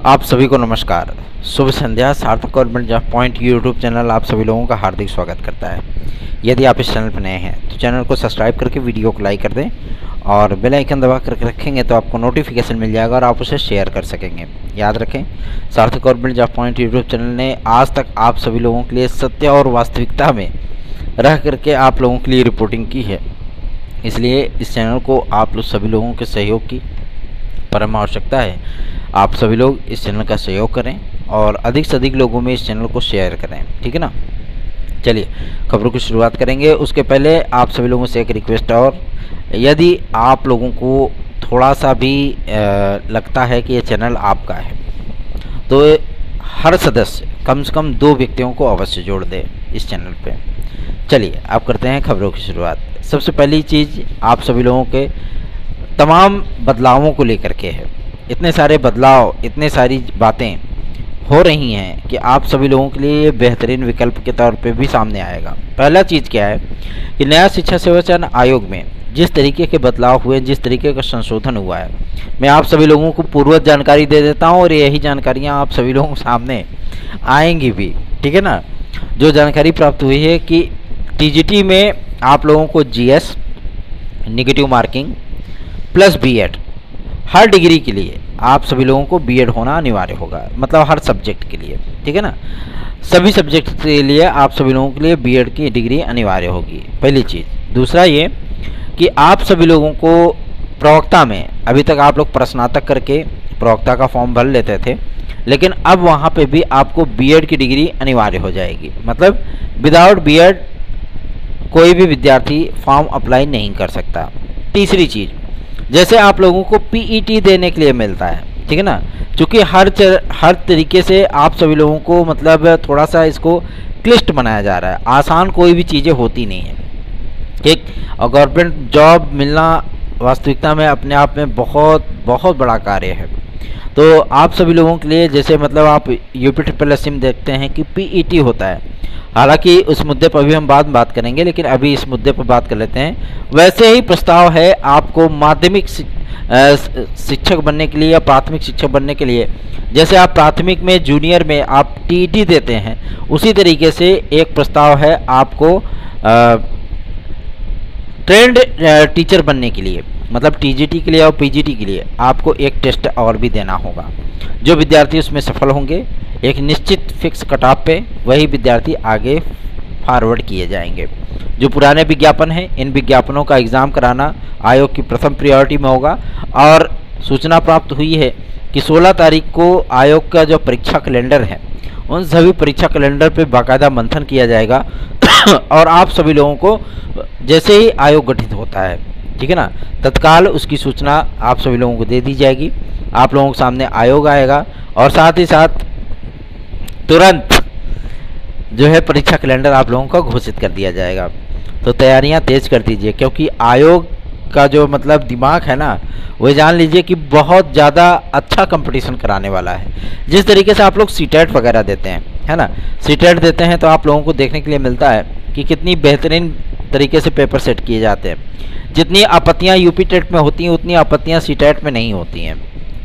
आप सभी को नमस्कार। शुभ संध्या। सार्थक government job point YouTube channel आप सभी लोगों का हार्दिक स्वागत करता है। यदि आप इस चैनल पर नए हैं तो चैनल को सब्सक्राइब करके वीडियो को लाइक कर दें और बेल आइकन दबा करके रखेंगे तो आपको नोटिफिकेशन मिल जाएगा और आप उसे शेयर कर सकेंगे। याद रखें, सार्थक government job point YouTube channel ने आज तक आप सभी लोगों के लिए सत्य और वास्तविकता में रह करके आप लोगों के लिए रिपोर्टिंग की है। इसलिए इस चैनल को आप लोग सभी लोगों के सहयोग की परम आवश्यकता है। आप सभी लोग इस चैनल का सहयोग करें और अधिक से अधिक लोगों में इस चैनल को शेयर करें, ठीक है ना। चलिए खबरों की शुरुआत करेंगे। उसके पहले आप सभी लोगों से एक रिक्वेस्ट और, यदि आप लोगों को थोड़ा सा भी लगता है कि ये चैनल आपका है तो हर सदस्य कम से कम 2 व्यक्तियों को अवश्य जोड़ दे इस चैनल पे। चलिए आप करते हैं खबरों की शुरुआत। सबसे पहली चीज़ आप सभी लोगों के तमाम बदलावों को लेकर के है। इतने सारे बदलाव, इतने सारी बातें हो रही हैं कि आप सभी लोगों के लिए बेहतरीन विकल्प के तौर पे भी सामने आएगा। पहला चीज़ क्या है कि नया शिक्षा सेवा चयन आयोग में जिस तरीके के बदलाव हुए, जिस तरीके का संशोधन हुआ है, मैं आप सभी लोगों को पूर्वज जानकारी दे देता हूं और यही जानकारियां आप सभी लोगों के सामने आएंगी भी, ठीक है ना। जो जानकारी प्राप्त हुई है कि टीजीटी में आप लोगों को GS, negative marking plus BEd, हर डिग्री के लिए आप सभी लोगों को बीएड होना अनिवार्य होगा, मतलब हर सब्जेक्ट के लिए, ठीक है ना। सभी सब्जेक्ट के लिए आप सभी लोगों के लिए बीएड की डिग्री अनिवार्य होगी, पहली चीज़। दूसरा ये कि आप सभी लोगों को प्रवक्ता में, अभी तक आप लोग प्रश्नातक करके प्रवक्ता का फॉर्म भर लेते थे, लेकिन अब वहाँ पे भी आपको बीएड की डिग्री अनिवार्य हो जाएगी। मतलब विदाउट बीएड कोई भी विद्यार्थी फॉर्म अप्लाई नहीं कर सकता। तीसरी चीज़, जैसे आप लोगों को पीईटी देने के लिए मिलता है, ठीक है ना, क्योंकि हर तरीके से आप सभी लोगों को मतलब थोड़ा सा इसको क्लिष्ट बनाया जा रहा है। आसान कोई भी चीज़ें होती नहीं है, ठीक। और गवर्नमेंट जॉब मिलना वास्तविकता में अपने आप में बहुत बहुत बड़ा कार्य है। तो आप सभी लोगों के लिए जैसे मतलब आप यूपी में देखते हैं कि पीईटी होता है, हालांकि उस मुद्दे पर भी हम बाद में बात करेंगे, लेकिन अभी इस मुद्दे पर बात कर लेते हैं। वैसे ही प्रस्ताव है आपको माध्यमिक शिक्षक बनने के लिए या प्राथमिक शिक्षक बनने के लिए, जैसे आप प्राथमिक में जूनियर में आप टीईटी देते हैं, उसी तरीके से एक प्रस्ताव है आपको ट्रेंड टीचर बनने के लिए, मतलब टीजीटी के लिए और पीजीटी के लिए आपको एक टेस्ट और भी देना होगा। जो विद्यार्थी उसमें सफल होंगे एक निश्चित फिक्स कट ऑफ पे, वही विद्यार्थी आगे फॉरवर्ड किए जाएंगे। जो पुराने विज्ञापन हैं, इन विज्ञापनों का एग्ज़ाम कराना आयोग की प्रथम प्रायोरिटी में होगा। और सूचना प्राप्त हुई है कि 16 तारीख को आयोग का जो परीक्षा कैलेंडर है, उन सभी परीक्षा कैलेंडर पे बाकायदा मंथन किया जाएगा और आप सभी लोगों को जैसे ही आयोग गठित होता है, ठीक है ना, तत्काल उसकी सूचना आप सभी लोगों को दे दी जाएगी। आप लोगों के सामने आयोग आएगा और साथ ही साथ तुरंत जो है परीक्षा कैलेंडर आप लोगों का घोषित कर दिया जाएगा। तो तैयारियां तेज कर दीजिए, क्योंकि आयोग का जो मतलब दिमाग है ना, वो जान लीजिए कि बहुत ज़्यादा अच्छा कंपटीशन कराने वाला है। जिस तरीके से आप लोग सीटेट वगैरह देते हैं, है ना, सीटेट देते हैं तो आप लोगों को देखने के लिए मिलता है कि कितनी बेहतरीन तरीके से पेपर सेट किए जाते हैं। जितनी आपत्तियाँ यूपी टेट में होती हैं उतनी आपत्तियाँ सीटेट में नहीं होती हैं,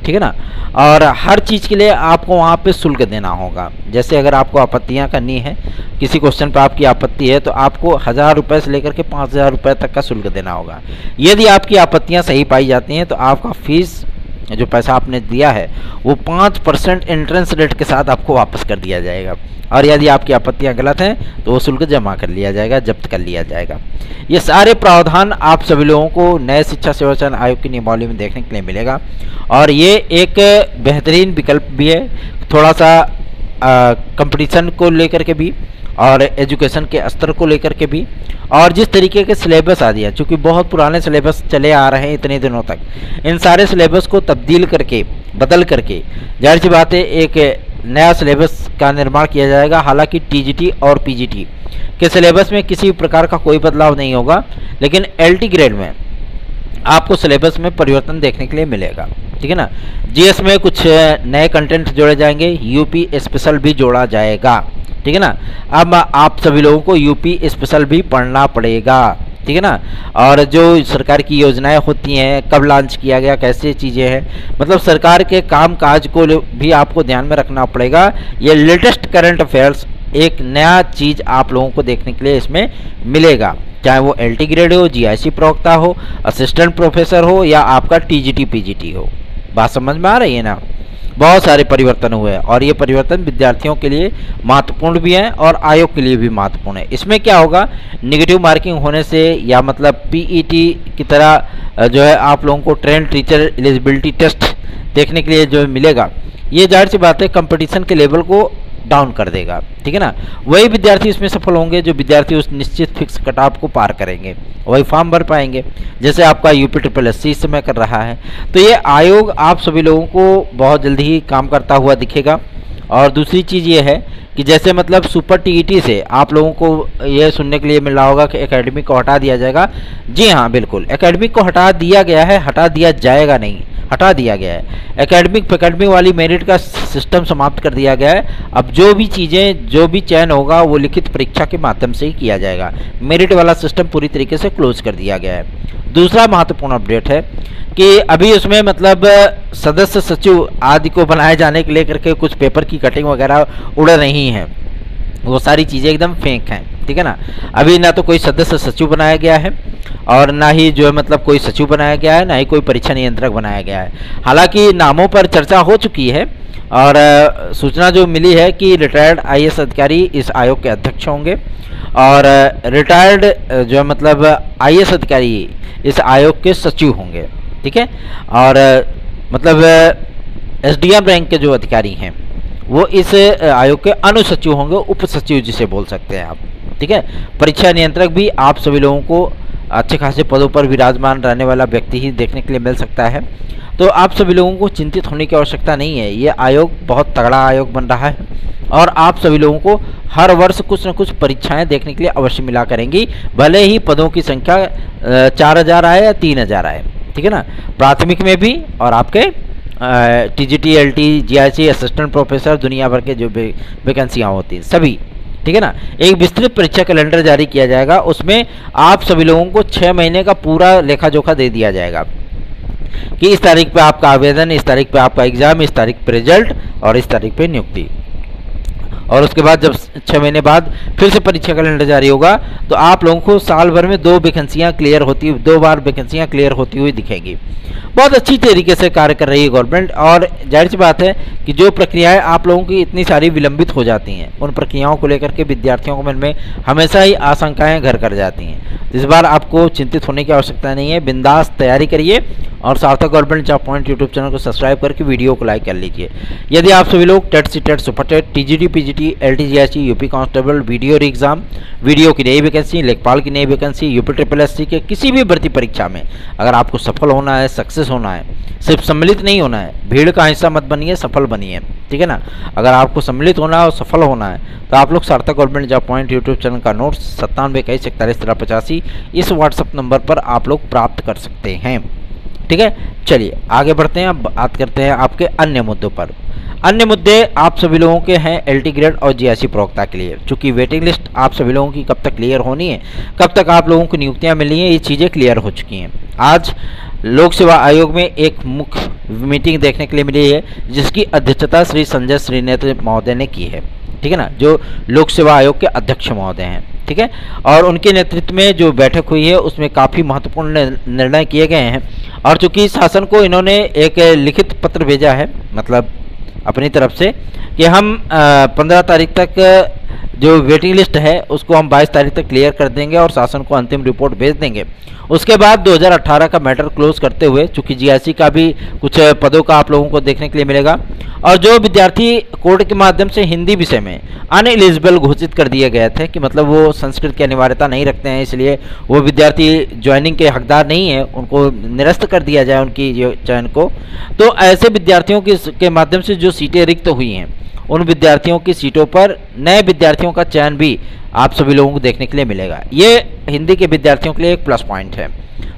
ठीक है ना। और हर चीज़ के लिए आपको वहाँ पे शुल्क देना होगा। जैसे अगर आपको आपत्तियाँ करनी है, किसी क्वेश्चन पर आपकी आपत्ति है, तो आपको 1000 रुपये से लेकर के 5000 रुपये तक का शुल्क देना होगा। यदि आपकी आपत्तियाँ सही पाई जाती हैं तो आपका फीस जो पैसा आपने दिया है वो 5% एंट्रेंस रेट के साथ आपको वापस कर दिया जाएगा। और यदि आपकी आपत्तियां गलत हैं तो वो शुल्क जमा कर लिया जाएगा, जब्त कर लिया जाएगा। ये सारे प्रावधान आप सभी लोगों को नए शिक्षा सेवा चयन आयोग की नियमावली में देखने के लिए मिलेगा और ये एक बेहतरीन विकल्प भी है, थोड़ा सा कंपटीशन को लेकर के भी और एजुकेशन के स्तर को लेकर के भी। और जिस तरीके के सिलेबस आ दिया, चूँकि बहुत पुराने सिलेबस चले आ रहे हैं इतने दिनों तक, इन सारे सिलेबस को तब्दील करके, बदल करके जाहिर सी बात है एक नया सिलेबस का निर्माण किया जाएगा। हालांकि टीजीटी और पीजीटी के सिलेबस में किसी प्रकार का कोई बदलाव नहीं होगा, लेकिन एलटी ग्रेड में आपको सिलेबस में परिवर्तन देखने के लिए मिलेगा, ठीक है ना। जीएस में कुछ नए कंटेंट जोड़े जाएंगे, यूपी स्पेशल भी जोड़ा जाएगा, ठीक है ना। अब आप सभी लोगों को यूपी स्पेशल भी पढ़ना पड़ेगा, ठीक है ना। और जो सरकार की योजनाएं होती हैं, कब लॉन्च किया गया, कैसे चीज़ें हैं, मतलब सरकार के काम काज को भी आपको ध्यान में रखना पड़ेगा। ये लेटेस्ट करंट अफेयर्स एक नया चीज़ आप लोगों को देखने के लिए इसमें मिलेगा, चाहे वो LT ग्रेड हो, GIC प्रवक्ता हो, असिस्टेंट प्रोफेसर हो, या आपका TGT PGT हो। बात समझ में आ रही है ना। बहुत सारे परिवर्तन हुए हैं और ये परिवर्तन विद्यार्थियों के लिए महत्वपूर्ण भी हैं और आयोग के लिए भी महत्वपूर्ण है। इसमें क्या होगा, निगेटिव मार्किंग होने से या मतलब PET की तरह जो है आप लोगों को ट्रेंड टीचर एलिजिबिलिटी टेस्ट देखने के लिए जो मिलेगा, ये जाहिर सी बात है कंपटीशन के लेवल को डाउन कर देगा, ठीक है ना। वही विद्यार्थी इसमें सफल होंगे जो विद्यार्थी उस निश्चित फिक्स कट ऑफ को पार करेंगे, वही फॉर्म भर पाएंगे, जैसे आपका UPSSC इस समय कर रहा है। तो ये आयोग आप सभी लोगों को बहुत जल्दी ही काम करता हुआ दिखेगा। और दूसरी चीज़ ये है कि जैसे मतलब सुपर TET से आप लोगों को ये सुनने के लिए मिल रहा होगा कि एकेडमिक को हटा दिया जाएगा। जी हाँ, बिल्कुल एकेडमिक को हटा दिया गया है, हटा दिया जाएगा नहीं, हटा दिया गया है। एकेडमिक वाली मेरिट का सिस्टम समाप्त कर दिया गया है। अब जो भी चीज़ें, जो भी चयन होगा वो लिखित परीक्षा के माध्यम से ही किया जाएगा। मेरिट वाला सिस्टम पूरी तरीके से क्लोज कर दिया गया है। दूसरा महत्वपूर्ण अपडेट है कि अभी उसमें मतलब सदस्य सचिव आदि को बनाए जाने के लेकर के कुछ पेपर की कटिंग वगैरह उड़ रही हैं, वो सारी चीज़ें एकदम फेक हैं, ठीक है ना। अभी ना तो कोई सदस्य सचिव बनाया गया है और ना ही जो है मतलब कोई सचिव बनाया गया है, ना ही कोई परीक्षा नियंत्रक बनाया गया है। हालांकि नामों पर चर्चा हो चुकी है और सूचना जो मिली है कि रिटायर्ड IAS अधिकारी इस आयोग के अध्यक्ष होंगे और रिटायर्ड जो है मतलब IAS अधिकारी इस आयोग के सचिव होंगे, ठीक है। और मतलब SDM रैंक के जो अधिकारी हैं वो इस आयोग के अनुसचिव होंगे, उप सचिव जिसे बोल सकते हैं आप, ठीक है। परीक्षा नियंत्रक भी आप सभी लोगों को अच्छे खासे पदों पर विराजमान रहने वाला व्यक्ति ही देखने के लिए मिल सकता है। तो आप सभी लोगों को चिंतित होने की आवश्यकता नहीं है। ये आयोग बहुत तगड़ा आयोग बन रहा है और आप सभी लोगों को हर वर्ष कुछ न कुछ परीक्षाएं देखने के लिए अवश्य मिला करेंगी, भले ही पदों की संख्या 4000 आए या 3000 आए, ठीक है ना। प्राथमिक में भी और आपके TGT LT GIC assistant professor दुनिया भर के जो वैकेंसियाँ होती हैं सभी, ठीक है ना। एक विस्तृत परीक्षा कैलेंडर जारी किया जाएगा, उसमें आप सभी लोगों को 6 महीने का पूरा लेखा जोखा दे दिया जाएगा कि इस तारीख पे आपका आवेदन, इस तारीख पे आपका एग्जाम, इस तारीख पे रिजल्ट और इस तारीख पे नियुक्ति। और उसके बाद जब 6 महीने बाद फिर से परीक्षा कैलेंडर जारी होगा तो आप लोगों को साल भर में 2 वैकेंसियाँ क्लियर होती, 2 बार वैकेंसियाँ क्लियर होती हुई दिखेंगी। बहुत अच्छी तरीके से कार्य कर रही है गवर्नमेंट। और जाहिर सी बात है कि जो प्रक्रियाएं आप लोगों की इतनी सारी विलंबित हो जाती हैं, उन प्रक्रियाओं को लेकर के विद्यार्थियों के मन में हमेशा ही आशंकाएं घर कर जाती हैं। इस बार आपको चिंतित होने की आवश्यकता नहीं है, बिंदास तैयारी करिए और Sarthak government job point YouTube channel को सब्सक्राइब करके वीडियो को लाइक कर लीजिए। यदि आप सभी लोग TET CTET super TET TGT PGT LT GIC UP constable VDO exam, VDO की नई वैकेंसी, लेखपाल की नई वैकेंसी, UPSSC के किसी भी भर्ती परीक्षा में अगर आपको सफल होना है, सक्सेस होना है, सिर्फ सम्मिलित नहीं होना है, भीड़ का हिस्सा मत बनिए, सफल बनिए, ठीक है ना। अगर आपको सम्मिलित होना है और सफल होना है तो आप लोग सार्थक government job point YouTube channel का नोट्स 9721411385 इस व्हाट्सएप नंबर पर आप लोग प्राप्त कर सकते हैं, ठीक है। चलिए आगे बढ़ते हैं, अब बात करते हैं आपके अन्य मुद्दों पर। अन्य मुद्दे आप सभी लोगों के हैं LT ग्रेड और GIC प्रवक्ता के लिए, चूँकि वेटिंग लिस्ट आप सभी लोगों की कब तक क्लियर होनी है, कब तक आप लोगों को नियुक्तियां मिली हैं, ये चीज़ें क्लियर हो चुकी हैं। आज लोक सेवा आयोग में एक मुख्य मीटिंग देखने के लिए मिली है जिसकी अध्यक्षता श्री संजय श्रीनेत्र महोदय ने की है, ठीक है ना, जो लोक सेवा आयोग के अध्यक्ष महोदय हैं, ठीक है। और उनके नेतृत्व में जो बैठक हुई है उसमें काफ़ी महत्वपूर्ण निर्णय किए गए हैं। और चूँकि शासन को इन्होंने एक लिखित पत्र भेजा है, मतलब अपनी तरफ से, कि हम 15 तारीख तक जो वेटिंग लिस्ट है उसको हम 22 तारीख तक क्लियर कर देंगे और शासन को अंतिम रिपोर्ट भेज देंगे। उसके बाद 2018 का मैटर क्लोज करते हुए, चूँकि GIC का भी कुछ पदों का आप लोगों को देखने के लिए मिलेगा और जो विद्यार्थी कोर्ट के माध्यम से हिंदी विषय में अनएलिजिबल घोषित कर दिए गए थे कि मतलब वो संस्कृत की अनिवार्यता नहीं रखते हैं, इसलिए वो विद्यार्थी ज्वाइनिंग के हकदार नहीं है, उनको निरस्त कर दिया जाए उनकी चयन को। तो ऐसे विद्यार्थियों के माध्यम से जो सीटें रिक्त हुई हैं उन विद्यार्थियों की सीटों पर नए विद्यार्थियों का चयन भी आप सभी लोगों को देखने के लिए मिलेगा। ये हिंदी के विद्यार्थियों के लिए एक प्लस पॉइंट है।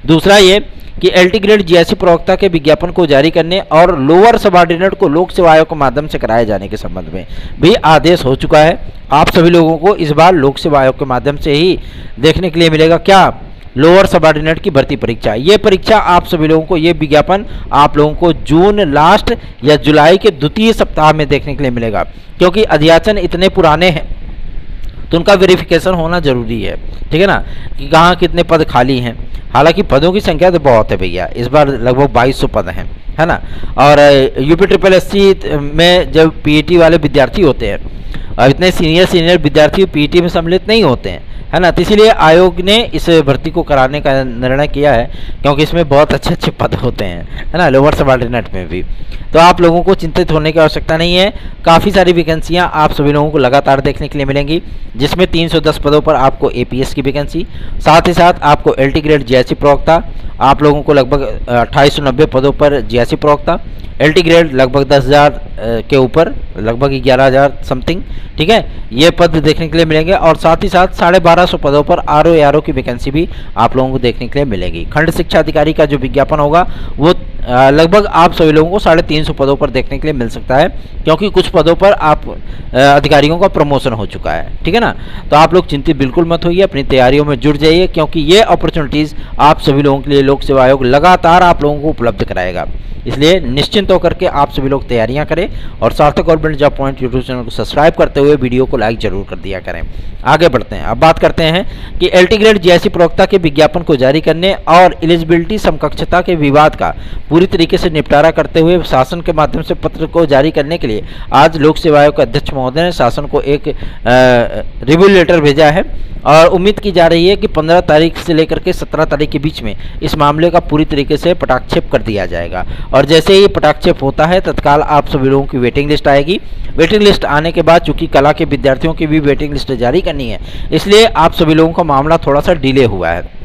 दूसरा ये कि LT ग्रेड GIC प्रवक्ता के विज्ञापन को जारी करने और लोअर सबऑर्डिनेट को लोक सेवा आयोग के माध्यम से कराए जाने के संबंध में भी आदेश हो चुका है। आप सभी लोगों को इस बार लोक सेवा आयोग के माध्यम से ही देखने के लिए मिलेगा क्या लोअर सबऑर्डिनेट की भर्ती परीक्षा। ये परीक्षा आप सभी लोगों को, ये विज्ञापन आप लोगों को जून लास्ट या जुलाई के द्वितीय सप्ताह में देखने के लिए मिलेगा, क्योंकि अध्याचन इतने पुराने हैं तो उनका वेरिफिकेशन होना जरूरी है, ठीक है ना, कि कहाँ कितने पद खाली हैं। हालांकि पदों की संख्या तो बहुत है भैया, इस बार लगभग 2200 पद हैं, है ना। और यूपी ट्रिपल एससी में जब पीईटी वाले विद्यार्थी होते हैं, अब इतने सीनियर विद्यार्थी पीईटी में सम्मिलित नहीं होते हैं, है ना, तो इसीलिए आयोग ने इस भर्ती को कराने का निर्णय किया है, क्योंकि इसमें बहुत अच्छे अच्छे पद होते हैं, है ना, लोअर सबऑर्डिनेट में भी। तो आप लोगों को चिंतित होने की आवश्यकता नहीं है। काफ़ी सारी वैकेंसियां आप सभी लोगों को लगातार देखने के लिए मिलेंगी, जिसमें 310 पदों पर आपको एपीएस की वैकेंसी, साथ ही साथ आपको एलटी ग्रेड जीआईसी प्रवक्ता, आप लोगों को लगभग 2890 पदों पर जीआईसी प्रवक्ता, एलटी ग्रेड लगभग 10,000 के ऊपर, लगभग 11,000 समथिंग, ठीक है, ये पद देखने के लिए मिलेंगे। और साथ ही साथ 1250 पदों पर आरओ एआरओ की वैकेंसी भी आप लोगों को देखने के लिए मिलेगी। खंड शिक्षा अधिकारी का जो विज्ञापन होगा वो लगभग आप सभी लोगों को 350 पदों पर देखने के लिए मिल सकता है, क्योंकि कुछ पदों पर आप अधिकारियों का प्रमोशन हो चुका है, ठीक है ना। तो आप लोग चिंतित बिल्कुल मत होइए, अपनी तैयारियों में जुट जाइए, क्योंकि ये अपॉर्चुनिटीज़ आप सभी लोगों के लिए लोक सेवा आयोग लगातार आप लोगों को उपलब्ध कराएगा। इसलिए निश्चिंत होकर के आप सभी लोग तैयारियां करें और Sarthak government job point YouTube channel को सब्सक्राइब करते हुए वीडियो को लाइक जरूर कर दिया करें। आगे बढ़ते हैं, अब बात करते हैं कि एलटी ग्रेड जीआईसी प्रवक्ता के विज्ञापन को जारी करने और एलिजिबिलिटी समकक्षता के विवाद का पूरी तरीके से निपटारा करते हुए शासन के माध्यम से पत्र को जारी करने के लिए आज लोक सेवा आयोग के अध्यक्ष महोदय ने शासन को एक रिव्यू लेटर भेजा है, और उम्मीद की जा रही है कि 15 तारीख से लेकर के 17 तारीख के बीच में इस मामले का पूरी तरीके से पटाक्षेप कर दिया जाएगा। और जैसे ही पटाक्षेप होता है तत्काल आप सभी लोगों की वेटिंग लिस्ट आएगी। वेटिंग लिस्ट आने के बाद चूंकि कला के विद्यार्थियों की भी वेटिंग लिस्ट जारी करनी है, इसलिए आप सभी लोगों का मामला थोड़ा सा डिले हुआ है।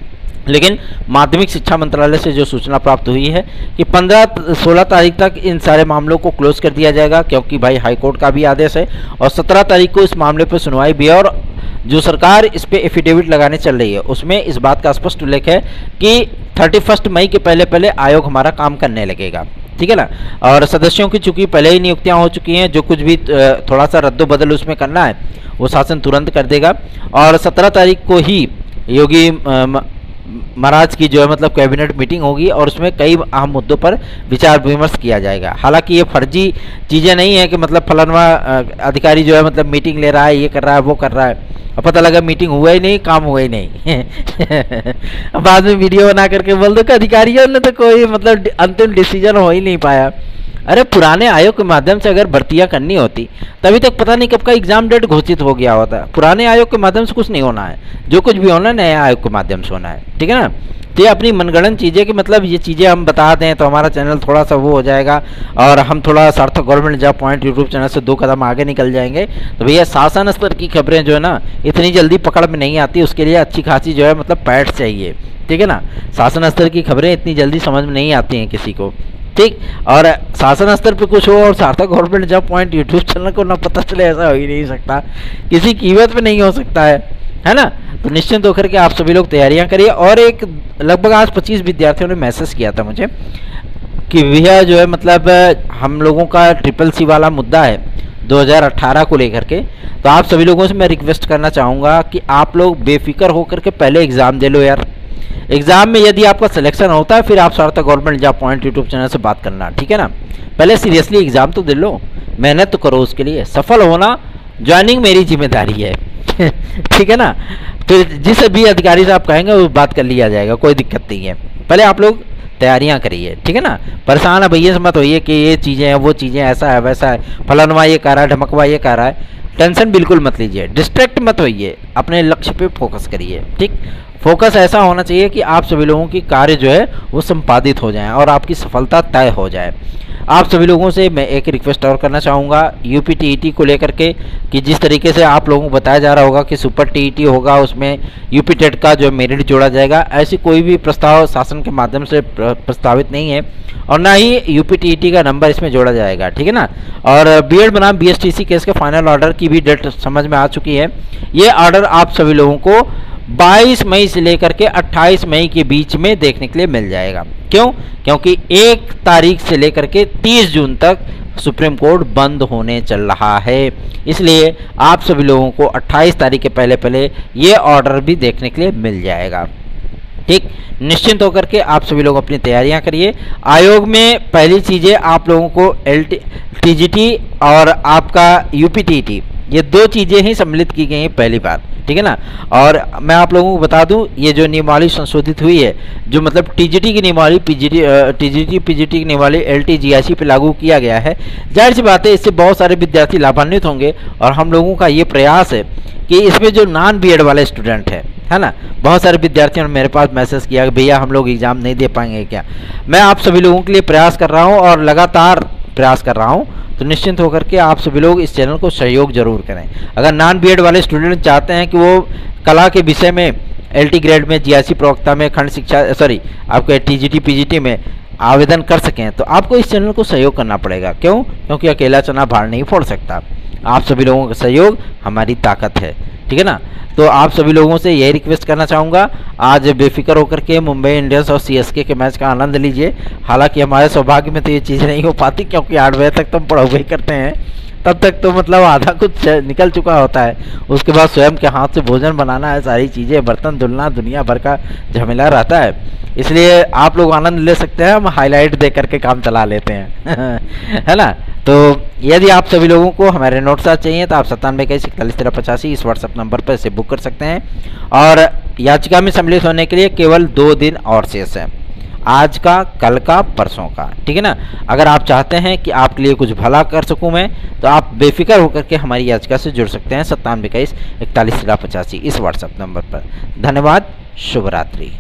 लेकिन माध्यमिक शिक्षा मंत्रालय से जो सूचना प्राप्त हुई है कि 15-16 तारीख तक इन सारे मामलों को क्लोज कर दिया जाएगा, क्योंकि भाई हाईकोर्ट का भी आदेश है, और 17 तारीख को इस मामले पर सुनवाई भी है। और जो सरकार इस पे एफिडेविट लगाने चल रही है उसमें इस बात का स्पष्ट उल्लेख है कि 31 मई के पहले पहले आयोग हमारा काम करने लगेगा, ठीक है ना। और सदस्यों की चूंकि पहले ही नियुक्तियां हो चुकी हैं, जो कुछ भी थोड़ा सा रद्दो-बदल उसमें करना है वो शासन तुरंत कर देगा। और 17 तारीख को ही योगी महाराज की जो है मतलब कैबिनेट मीटिंग होगी, और उसमें कई अहम मुद्दों पर विचार विमर्श किया जाएगा। हालांकि ये फर्जी चीज़ें नहीं है कि मतलब फलाना अधिकारी जो है मतलब मीटिंग ले रहा है, ये कर रहा है, वो कर रहा है, अब पता लगा मीटिंग हुआ ही नहीं, काम हुआ ही नहीं अब बाद में वीडियो बना करके बोल दो कि अधिकारियों ने तो कोई मतलब अंतिम डिसीजन हो ही नहीं पाया। अरे पुराने आयोग के माध्यम से अगर भर्तियां करनी होती तभी तक पता नहीं कब का एग्जाम डेट घोषित हो गया होता। पुराने आयोग के माध्यम से कुछ नहीं होना है, जो कुछ भी होना है नए आयोग के माध्यम से होना है, ठीक है ना। तो ये अपनी मनगढ़ंत चीज़ें कि मतलब ये चीज़ें हम बता दें तो हमारा चैनल थोड़ा सा वो हो जाएगा और हम थोड़ा सार्थक government job point YouTube channel से 2 कदम आगे निकल जाएंगे। तो भैया शासन स्तर की खबरें जो है ना इतनी जल्दी पकड़ में नहीं आती, उसके लिए अच्छी खासी जो है मतलब पैठ चाहिए, ठीक है ना। शासन स्तर की खबरें इतनी जल्दी समझ में नहीं आती हैं किसी को, ठीक। और शासन स्तर पे कुछ हो और Sarthak government job point YouTube channel को ना पता चले, ऐसा हो ही नहीं सकता, किसी कीमत पे नहीं हो सकता है ना। तो निश्चिंत होकर के आप सभी लोग तैयारियां करिए। और एक लगभग आज 25 विद्यार्थियों ने मैसेज किया था मुझे कि भैया जो है मतलब हम लोगों का ट्रिपल सी वाला मुद्दा है 2018 को लेकर के, तो आप सभी लोगों से मैं रिक्वेस्ट करना चाहूँगा कि आप लोग बेफिक्र होकर के पहले एग्ज़ाम दे लो यार। एग्जाम में यदि आपका सिलेक्शन होता है फिर आप सार्थक government job point YouTube channel से बात करना, ठीक है ना। पहले सीरियसली एग्जाम तो दे लो, मेहनत तो करो उसके लिए, सफल होना ज्वाइनिंग मेरी जिम्मेदारी है ठीक है ना। फिर जिस भी अधिकारी से आप कहेंगे वो बात कर लिया जाएगा, कोई दिक्कत नहीं है। पहले आप लोग तैयारियां करिए, ठीक है ना। परेशान है भैया से मत होइए कि ये चीज़ें हैं वो चीज़ें, ऐसा है वैसा है, फलानवा ये कह रहा है, ढमकवा ये कह रहा है, टेंशन बिल्कुल मत लीजिए, डिस्ट्रैक्ट मत होइए, अपने लक्ष्य पे फोकस करिए, ठीक। फोकस ऐसा होना चाहिए कि आप सभी लोगों की कार्य जो है वो संपादित हो जाए और आपकी सफलता तय हो जाए। आप सभी लोगों से मैं एक रिक्वेस्ट और करना चाहूँगा यूपी टीईटी को लेकर के, कि जिस तरीके से आप लोगों को बताया जा रहा होगा कि सुपर टीईटी होगा, उसमें यूपी टेट का जो मेरिट जोड़ा जाएगा, ऐसी कोई भी प्रस्ताव शासन के माध्यम से प्रस्तावित नहीं है, और ना ही यूपी टीईटी का नंबर इसमें जोड़ा जाएगा, ठीक है ना। और बीएड बनाम बीएसटीसी केस के फाइनल ऑर्डर की भी डेट समझ में आ चुकी है। ये ऑर्डर आप सभी लोगों को 22 मई से लेकर के 28 मई के बीच में देखने के लिए मिल जाएगा। क्यों? क्योंकि 1 तारीख से लेकर के 30 जून तक सुप्रीम कोर्ट बंद होने चल रहा है, इसलिए आप सभी लोगों को 28 तारीख के पहले पहले ये ऑर्डर भी देखने के लिए मिल जाएगा। ठीक, निश्चिंत होकर के आप सभी लोग अपनी तैयारियां करिए। आयोग में पहली चीज़ें आप लोगों को TGT और आपका UPTT, ये 2 चीज़ें ही सम्मिलित की गई हैं पहली बार, ठीक है ना। और मैं आप लोगों को बता दूं, ये जो नियमावली संशोधित हुई है, जो मतलब TGT की नियमावली TGT PGT की नियमावली LT GIC पे लागू किया गया है, जाहिर सी बात है इससे बहुत सारे विद्यार्थी लाभान्वित होंगे। और हम लोगों का ये प्रयास है कि इसमें जो नॉन BEd वाले स्टूडेंट है ना, बहुत सारे विद्यार्थियों ने मेरे पास मैसेज किया कि भैया हम लोग एग्ज़ाम नहीं दे पाएंगे क्या। मैं आप सभी लोगों के लिए प्रयास कर रहा हूँ और लगातार प्रयास कर रहा हूँ, तो निश्चिंत होकर के आप सभी लोग इस चैनल को सहयोग जरूर करें। अगर नॉन BEd वाले स्टूडेंट चाहते हैं कि वो कला के विषय में LT ग्रेड में GIC प्रवक्ता में खंड शिक्षा आपके TGT PGT में आवेदन कर सकें, तो आपको इस चैनल को सहयोग करना पड़ेगा। क्यों? क्योंकि अकेला चना भार नहीं फोड़ सकता। आप सभी लोगों का सहयोग हमारी ताकत है, ठीक है ना। तो आप सभी लोगों से यही रिक्वेस्ट करना चाहूँगा, आज बेफिक्र होकर के मुंबई इंडियंस और CSK के मैच का आनंद लीजिए। हालांकि हमारे सौभाग्य में तो ये चीज़ नहीं हो पाती, क्योंकि 8 बजे तक तो हम पढ़ाई करते हैं, तब तक तो मतलब आधा कुछ निकल चुका होता है। उसके बाद स्वयं के हाथ से भोजन बनाना है, सारी चीज़ें, बर्तन धुलना, दुनिया भर का झमेला रहता है। इसलिए आप लोग आनंद ले सकते हैं, हम हाईलाइट दे करके काम चला लेते हैं है ना। तो यदि आप सभी लोगों को हमारे नोट्स चाहिए तो आप 9721411385 इस व्हाट्सएप नंबर पर इसे बुक कर सकते हैं। और याचिका में सम्मिलित होने के लिए केवल 2 दिन और शेष है, आज का, कल का, परसों का, ठीक है ना। अगर आप चाहते हैं कि आपके लिए कुछ भला कर सकूं मैं, तो आप बेफिक्र होकर के हमारी याचिका से जुड़ सकते हैं 9721411385 इस व्हाट्सएप नंबर पर। धन्यवाद, शुभ रात्रि।